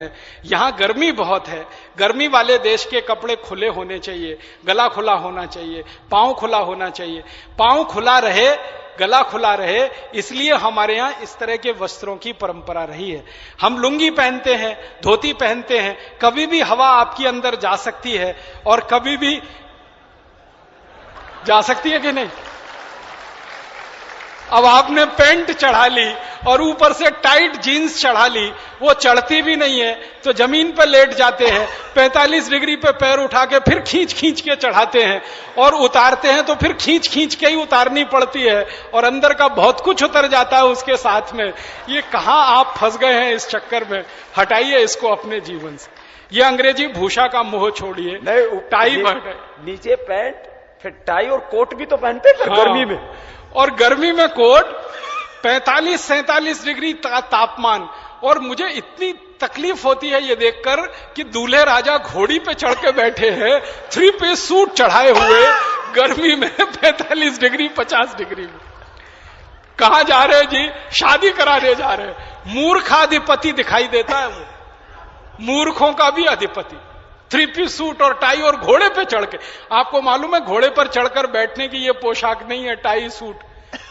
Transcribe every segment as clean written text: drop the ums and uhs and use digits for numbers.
यहाँ गर्मी बहुत है। गर्मी वाले देश के कपड़े खुले होने चाहिए, गला खुला होना चाहिए, पांव खुला होना चाहिए। पांव खुला रहे, गला खुला रहे, इसलिए हमारे यहाँ इस तरह के वस्त्रों की परंपरा रही है। हम लुंगी पहनते हैं, धोती पहनते हैं, कभी भी हवा आपकी अंदर जा सकती है और कभी भी जा सकती है कि नहीं। अब आपने पैंट चढ़ा ली और ऊपर से टाइट जीन्स चढ़ा ली, वो चढ़ती भी नहीं है तो जमीन पर लेट जाते हैं। 45 डिग्री पे पैर उठा के फिर खींच खींच के चढ़ाते हैं और उतारते हैं तो फिर खींच खींच के ही उतारनी पड़ती है और अंदर का बहुत कुछ उतर जाता है उसके साथ में। ये कहां आप फंस गए हैं इस चक्कर में। हटाइए इसको अपने जीवन से। ये अंग्रेजी भूषा का मोह छोड़िए। टाई नीचे पैंट, फिर टाई और कोट भी तो पहनते हैं गर्मी में। और गर्मी में कोट, 45-47 डिग्री तापमान। और मुझे इतनी तकलीफ होती है ये देखकर कि दूल्हे राजा घोड़ी पे चढ़ के बैठे हैं, 3 पीस सूट चढ़ाए हुए, गर्मी में 45 डिग्री 50 डिग्री में। कहां जा रहे हैं जी? शादी कराने जा रहे हैं। मूर्खाधिपति दिखाई देता है वो, मूर्खों का भी अधिपति। 3 पीस सूट और टाई और घोड़े पे चढ़ के। आपको मालूम है घोड़े पर चढ़कर बैठने की ये पोशाक नहीं है टाई सूट।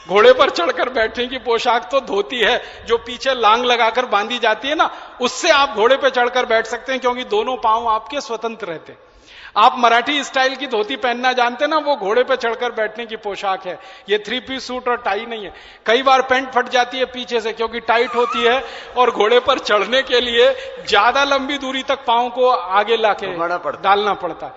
घोड़े पर चढ़कर बैठने की पोशाक तो धोती है जो पीछे लांग लगाकर बांधी जाती है ना, उससे आप घोड़े पे चढ़कर बैठ सकते हैं क्योंकि दोनों पांव आपके स्वतंत्र रहते हैं। आप मराठी स्टाइल की धोती पहनना जानते हैं ना, वो घोड़े पे चढ़कर बैठने की पोशाक है। ये 3 पीस सूट और टाई नहीं है। कई बार पैंट फट जाती है पीछे से क्योंकि टाइट होती है और घोड़े पर चढ़ने के लिए ज्यादा लंबी दूरी तक पांव को आगे लाके डालना पड़ता है।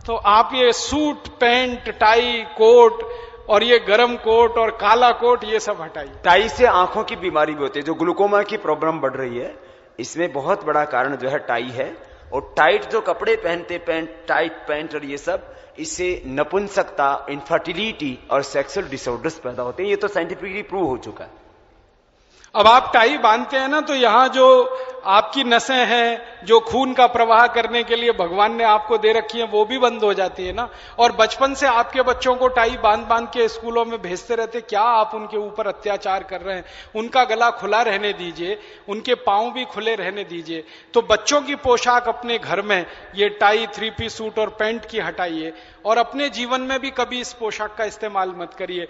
तो आप ये सूट, पैंट, टाई, कोट और ये गर्म कोट और काला कोट ये सब हटाइए। टाई से आंखों की बीमारी भी होती है, जो ग्लूकोमा की प्रॉब्लम बढ़ रही है, इसमें बहुत बड़ा कारण जो है टाई है। और टाइट जो कपड़े पहनते, पैंट, टाइट पैंट और ये सब, इससे नपुंसकता, इनफर्टिलिटी और सेक्सुअल डिसऑर्डर्स पैदा होते हैं। ये तो साइंटिफिकली प्रूव हो चुका है। अब आप टाई बांधते हैं ना, तो यहां जो आपकी नसें हैं जो खून का प्रवाह करने के लिए भगवान ने आपको दे रखी है, वो भी बंद हो जाती है ना। और बचपन से आपके बच्चों को टाई बांध बांध के स्कूलों में भेजते रहते, क्या आप उनके ऊपर अत्याचार कर रहे हैं। उनका गला खुला रहने दीजिए, उनके पांव भी खुले रहने दीजिए। तो बच्चों की पोशाक अपने घर में ये टाई, 3 पीस सूट और पैंट की हटाइए और अपने जीवन में भी कभी इस पोशाक का इस्तेमाल मत करिए।